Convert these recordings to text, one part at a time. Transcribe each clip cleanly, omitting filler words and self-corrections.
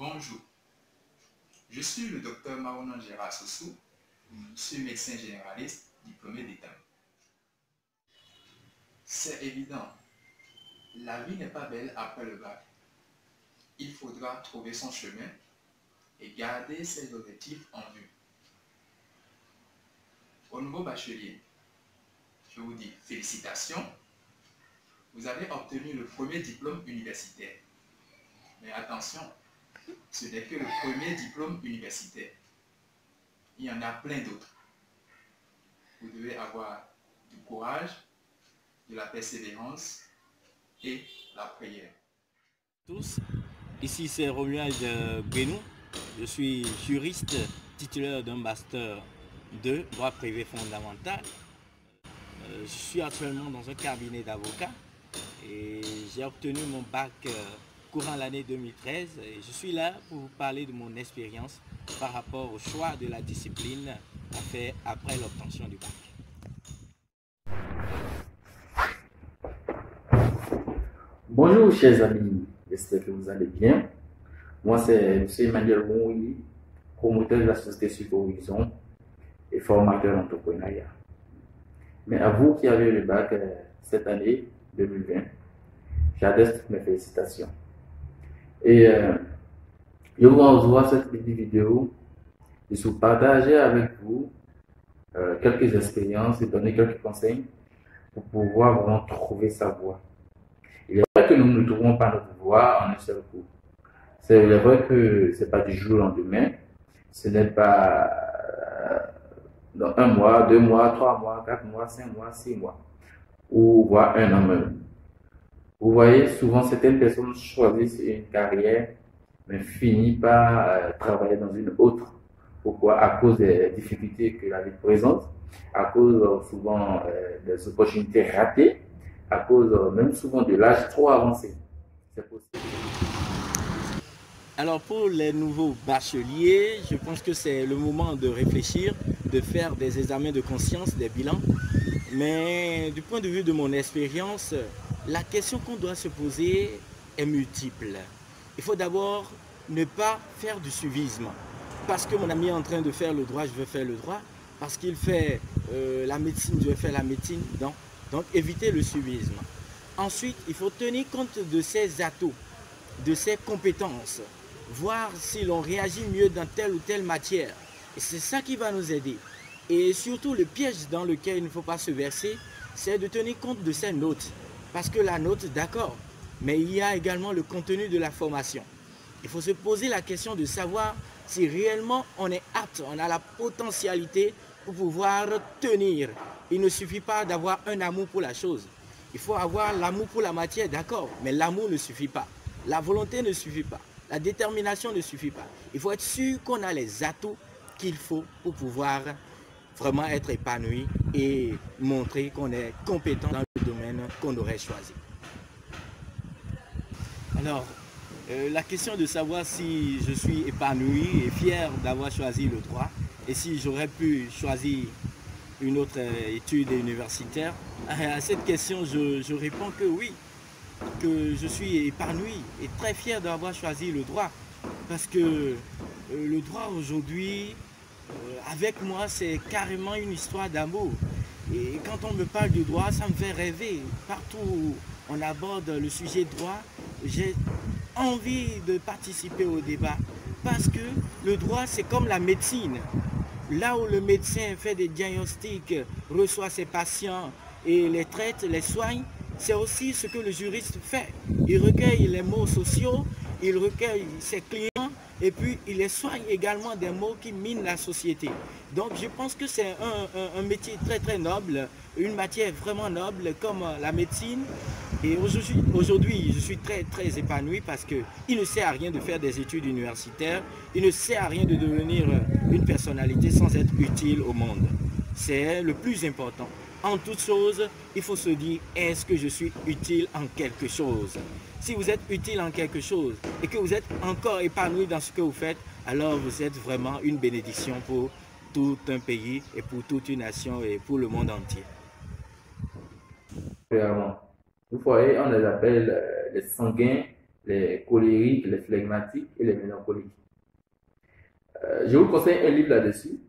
Bonjour, je suis le docteur Marounan Gérard Sossou, je suis médecin généraliste diplômé d'État. C'est évident, la vie n'est pas belle après le bac. Il faudra trouver son chemin et garder ses objectifs en vue. Au nouveau bachelier, je vous dis félicitations, vous avez obtenu le premier diplôme universitaire. Mais attention, ce n'est que le premier diplôme universitaire. Il y en a plein d'autres. Vous devez avoir du courage, de la persévérance et la prière. Tous, ici c'est Romuald Benou, je suis juriste titulaire d'un master 2 droit privé fondamental. Je suis actuellement dans un cabinet d'avocats et j'ai obtenu mon bac courant l'année 2013 et je suis là pour vous parler de mon expérience par rapport au choix de la discipline à faire après l'obtention du bac. Bonjour chers amis, j'espère que vous allez bien. Moi c'est M. Emmanuel Moui, promoteur de la société Super Horizon et formateur d'entrepreneuriat. Mais à vous qui avez eu le bac cette année 2020, j'adresse toutes mes félicitations. Et je vous envoie cette petite vidéo et je vais partager avec vous quelques expériences et donner quelques conseils pour pouvoir vraiment trouver sa voie. Il est vrai que nous ne trouvons pas notre voie en un seul coup. C'est vrai que ce n'est pas du jour au lendemain. Ce n'est pas dans 1 mois, 2 mois, 3 mois, 4 mois, 5 mois, 6 mois, ou voire 1 an même. Vous voyez, souvent certaines personnes choisissent une carrière, mais finissent par travailler dans une autre. Pourquoi? À cause des difficultés que la vie présente, à cause souvent des opportunités ratées, à cause même souvent de l'âge trop avancé. C'est possible. Alors pour les nouveaux bacheliers, je pense que c'est le moment de réfléchir, de faire des examens de conscience, des bilans. Mais du point de vue de mon expérience, la question qu'on doit se poser est multiple. Il faut d'abord ne pas faire du suivisme. Parce que mon ami est en train de faire le droit, je veux faire le droit. Parce qu'il fait la médecine, je veux faire la médecine. Donc éviter le suivisme. Ensuite, il faut tenir compte de ses atouts, de ses compétences. Voir si l'on réagit mieux dans telle ou telle matière. Et c'est ça qui va nous aider. Et surtout, le piège dans lequel il ne faut pas se verser, c'est de tenir compte de ses notes. Parce que la note, d'accord, mais il y a également le contenu de la formation. Il faut se poser la question de savoir si réellement on est apte, on a la potentialité pour pouvoir tenir. Il ne suffit pas d'avoir un amour pour la chose. Il faut avoir l'amour pour la matière, d'accord, mais l'amour ne suffit pas. La volonté ne suffit pas. La détermination ne suffit pas. Il faut être sûr qu'on a les atouts qu'il faut pour pouvoir vraiment être épanoui et montrer qu'on est compétent dans le domaine qu'on aurait choisi. Alors, la question de savoir si je suis épanoui et fier d'avoir choisi le droit et si j'aurais pu choisir une autre étude universitaire, à cette question, je réponds que oui, que je suis épanoui et très fier d'avoir choisi le droit. Parce que le droit aujourd'hui, avec moi, c'est carrément une histoire d'amour. Et quand on me parle du droit, ça me fait rêver. Partout où on aborde le sujet droit, j'ai envie de participer au débat. Parce que le droit, c'est comme la médecine. Là où le médecin fait des diagnostics, reçoit ses patients et les traite, les soigne, c'est aussi ce que le juriste fait. Il recueille les mots sociaux, il recueille ses clients et puis il les soigne également des mots qui minent la société. Donc je pense que c'est un métier très très noble, une matière vraiment noble comme la médecine. Et aujourd'hui, je suis très très épanoui parce qu'il ne sert à rien de faire des études universitaires, il ne sert à rien de devenir une personnalité sans être utile au monde. C'est le plus important. En toute chose, il faut se dire, est-ce que je suis utile en quelque chose? Si vous êtes utile en quelque chose et que vous êtes encore épanoui dans ce que vous faites, alors vous êtes vraiment une bénédiction pour tout un pays et pour toute une nation et pour le monde entier. Vous voyez, on les appelle les sanguins les colériques, les flegmatiques et les mélancoliques. Je vous conseille un livre là-dessus,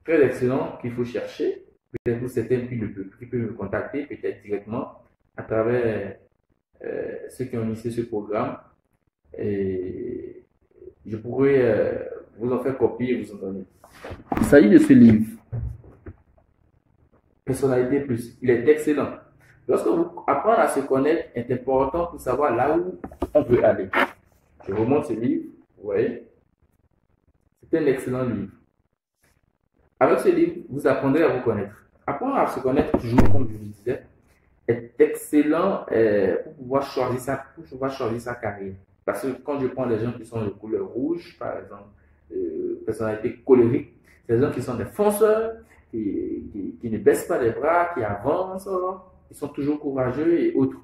très excellent, qu'il faut chercher. Peut-être pour certains qui peuvent me contacter, peut-être directement à travers ceux qui ont initié ce programme. Et je pourrais vous en faire copier et vous en donner. Il s'agit de ce livre, Personnalité Plus. Il est excellent. Lorsque vous apprenez à se connaître est important pour savoir là où on veut aller. Je vous montre ce livre, vous voyez. C'est un excellent livre. Avec ce livre, vous apprendrez à vous connaître. Apprendre à se connaître, toujours comme je vous disais, est excellent pour pouvoir choisir sa carrière. Parce que quand je prends des gens qui sont de couleur rouge, par exemple, personnalité colérique, c'est des gens qui sont des fonceurs, qui ne baissent pas les bras, qui avancent, qui sont toujours courageux et autres.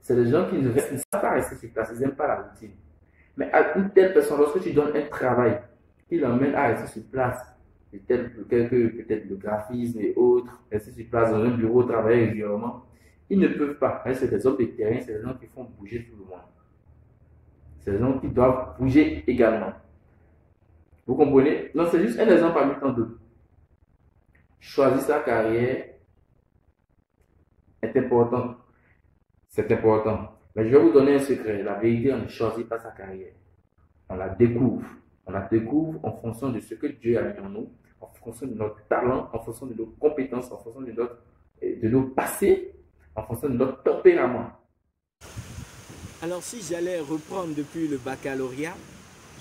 C'est des gens qui ne savent pas rester sur place, ils n'aiment pas la routine. Mais à une telle personne, lorsque tu donnes un travail qui l'emmène à rester sur place, peut-être le graphisme et autres, rester sur place dans un bureau, travailler régulièrement, ils ne peuvent pas. C'est des hommes de terrain, c'est des gens qui font bouger tout le monde. C'est des gens qui doivent bouger également. Vous comprenez? Non, c'est juste un exemple parmi tant d'autres. Choisir sa carrière est important. C'est important. Mais je vais vous donner un secret. La vérité, on ne choisit pas sa carrière. On la découvre. On la découvre en fonction de ce que Dieu a mis en nous, en fonction de notre talent, en fonction de nos compétences, en fonction de nos passés, en fonction de notre tempérament. Alors si j'allais reprendre depuis le baccalauréat,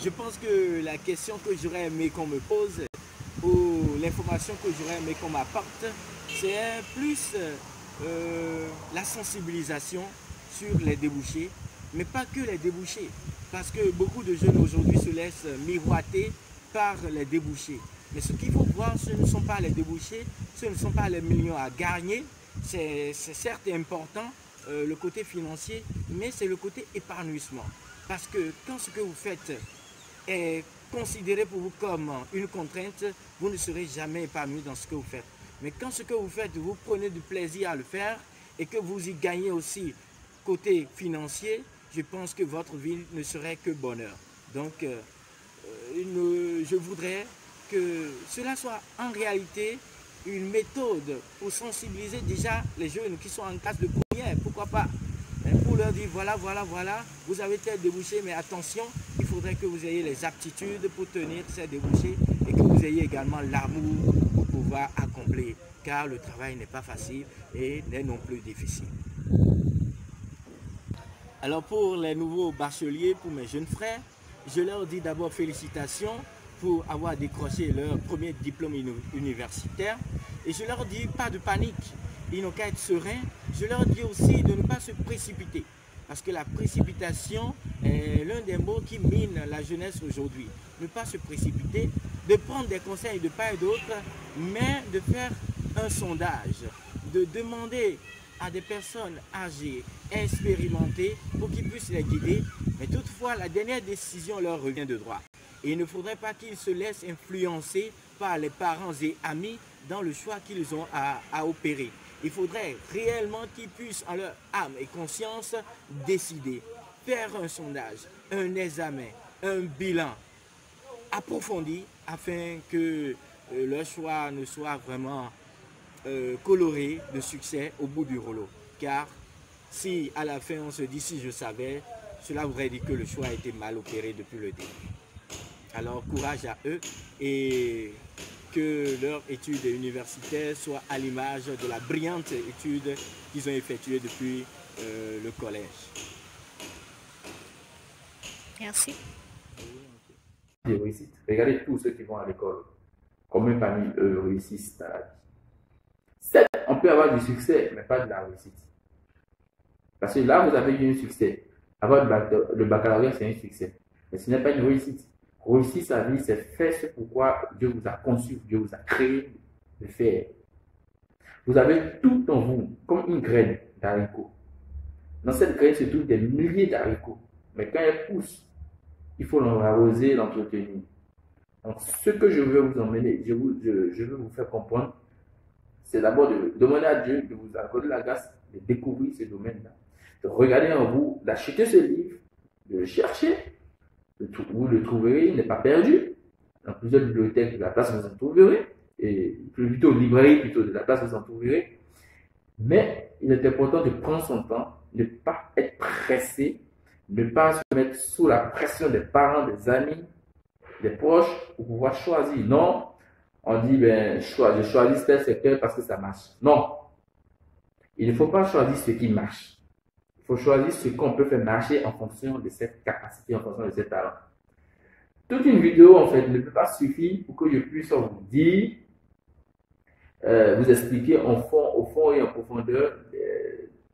je pense que la question que j'aurais aimé qu'on me pose ou l'information que j'aurais aimé qu'on m'apporte, c'est plus la sensibilisation sur les débouchés, mais pas que les débouchés, parce que beaucoup de jeunes aujourd'hui se laissent miroiter par les débouchés. Mais ce qu'il faut voir, ce ne sont pas les débouchés, ce ne sont pas les millions à gagner, c'est certes important, le côté financier, mais c'est le côté épanouissement. Parce que quand ce que vous faites est considéré pour vous comme une contrainte, vous ne serez jamais épanoui dans ce que vous faites. Mais quand ce que vous faites, vous prenez du plaisir à le faire et que vous y gagnez aussi côté financier, je pense que votre vie ne serait que bonheur. Donc, je voudrais que cela soit en réalité une méthode pour sensibiliser déjà les jeunes qui sont en classe de première, pourquoi pas, pour leur dire voilà, vous avez tel débouché, mais attention, il faudrait que vous ayez les aptitudes pour tenir ces débouchés et que vous ayez également l'amour pour pouvoir accomplir, car le travail n'est pas facile et n'est non plus difficile. Alors pour les nouveaux bacheliers, pour mes jeunes frères, je leur dis d'abord félicitations pour avoir décroché leur premier diplôme universitaire. Et je leur dis pas de panique, ils n'ont qu'à être sereins. Je leur dis aussi de ne pas se précipiter. Parce que la précipitation est l'un des mots qui mine la jeunesse aujourd'hui. Ne pas se précipiter, de prendre des conseils de part et d'autre, mais de faire un sondage, de demander à des personnes âgées, expérimentées, pour qu'ils puissent les guider. Mais toutefois, la dernière décision leur revient de droit. Et il ne faudrait pas qu'ils se laissent influencer par les parents et amis dans le choix qu'ils ont à opérer. Il faudrait réellement qu'ils puissent, en leur âme et conscience, décider, faire un sondage, un examen, un bilan approfondi afin que leur choix ne soit vraiment coloré de succès au bout du rouleau. Car si à la fin on se dit si je savais, cela voudrait dire que le choix a été mal opéré depuis le début. Alors courage à eux et que leur étude universitaire soit à l'image de la brillante étude qu'ils ont effectuée depuis le collège. Merci. Des réussites. Regardez tous ceux qui vont à l'école. Combien parmi eux réussissent dans la vie? Certes, on peut avoir du succès, mais pas de la réussite. Parce que là, vous avez eu un succès. Avoir le baccalauréat, c'est un succès. Mais ce n'est pas une réussite. Réussir sa vie, c'est faire ce pourquoi Dieu vous a conçu, Dieu vous a créé de faire. Vous avez tout en vous, comme une graine d'haricot. Dans cette graine se trouvent des milliers d'haricots. Mais quand elle pousse, il faut l'arroser, l'entretenir. Donc, ce que je veux vous emmener, je veux vous faire comprendre, c'est d'abord de demander à Dieu de vous accorder la grâce de découvrir ce domaine-là. de regarder en vous, d'acheter ce livre, de le chercher, vous le trouverez, il n'est pas perdu. Dans plusieurs bibliothèques de la place, vous en trouverez, et plutôt librairie, plutôt de la place, vous en trouverez. Mais il est important de prendre son temps, ne pas être pressé, ne pas se mettre sous la pression des parents, des amis, des proches pour pouvoir choisir. Non, on dit, ben, je choisis tel secteur parce que ça marche. Non, il ne faut pas choisir ce qui marche. Il faut choisir ce qu'on peut faire marcher en fonction de cette capacité, en fonction de ses talents. Toute une vidéo, en fait, ne peut pas suffire pour que je puisse vous dire, vous expliquer au fond et en profondeur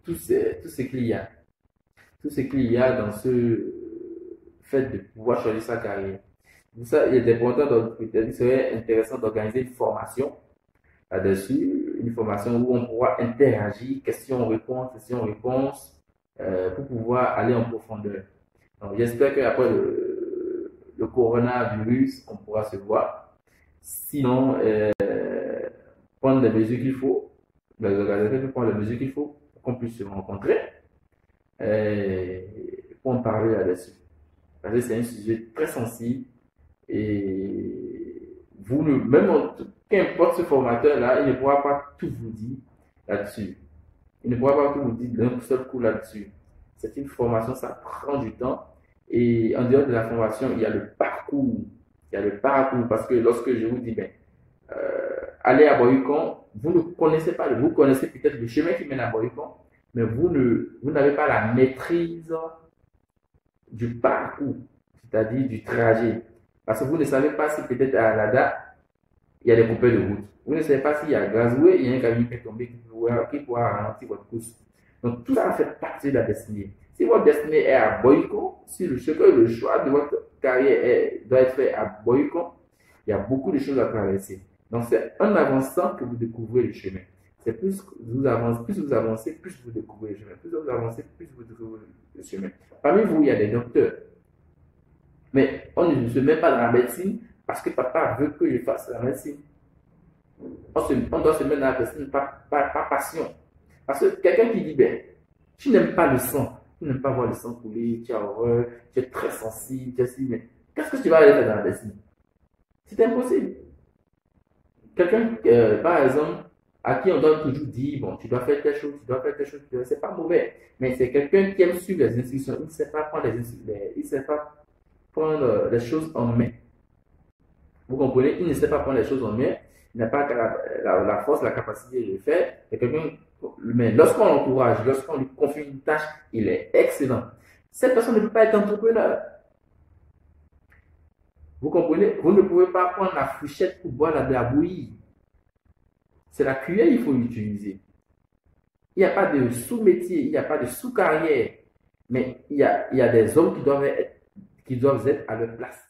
tout ce qu'il y a. Tout ce qu'il y a dans ce fait de pouvoir choisir sa carrière. Pour ça, il est important, il serait intéressant d'organiser une formation là-dessus, une formation où on pourra interagir, questions-réponses, pour pouvoir aller en profondeur. Donc, j'espère qu'après le coronavirus, on pourra se voir. Sinon, prendre les mesures qu'il faut, les organisateurs peuvent prendre les mesures qu'il faut pour qu'on puisse se rencontrer pour en parler là-dessus. Parce que c'est un sujet très sensible et qu'importe ce formateur-là, il ne pourra pas tout vous dire là-dessus. Il ne pourra pas tout vous dire d'un seul coup là-dessus. C'est une formation, ça prend du temps. Et en dehors de la formation, il y a le parcours. Il y a le parcours parce que lorsque je vous dis, ben, allez à Boycon, vous ne connaissez pas, vous connaissez peut-être le chemin qui mène à Boycon, mais vous n'avez pas la maîtrise du parcours, c'est-à-dire du trajet. Parce que vous ne savez pas si peut-être à Alada, il y a des coupeurs de route. Vous ne savez pas s'il y a Gazoué, il y a un camion qui est tombé qui pourra ralentir votre course. Donc tout ça fait partie de la destinée. Si votre destinée est à Boycon, si le choix de votre carrière doit être fait à Boycon, il y a beaucoup de choses à traverser. Donc c'est en avançant que vous découvrez le chemin. C'est plus vous avancez, plus vous découvrez le chemin. Plus vous avancez, plus vous découvrez le chemin. Parmi vous, il y a des docteurs. Mais on ne se met pas dans la médecine parce que papa veut que je fasse la médecine. On doit se mettre dans la médecine par passion. Parce que quelqu'un qui dit, ben, tu n'aimes pas le sang, tu n'aimes pas voir le sang couler, tu as horreur, tu es très sensible, tu es si, mais qu'est-ce que tu vas aller faire dans la médecine? C'est impossible. Quelqu'un, par exemple, à qui on doit toujours dire, bon, tu dois faire telle chose, tu dois faire telle chose, c'est pas mauvais. Mais c'est quelqu'un qui aime suivre les instructions, il ne sait pas prendre il sait pas prendre les choses en main. Vous comprenez? Il ne sait pas prendre les choses en main, il n'a pas la force, la capacité de le faire. C'est quelqu'un, mais lorsqu'on l'encourage, lorsqu'on lui confie une tâche, il est excellent. Cette personne ne peut pas être entrepreneur. Vous comprenez? Vous ne pouvez pas prendre la fourchette pour boire la bouillie. C'est la cuillère qu'il faut utiliser. Il n'y a pas de sous-métier, il n'y a pas de sous-carrière. Mais il y a des hommes qui doivent être à leur place.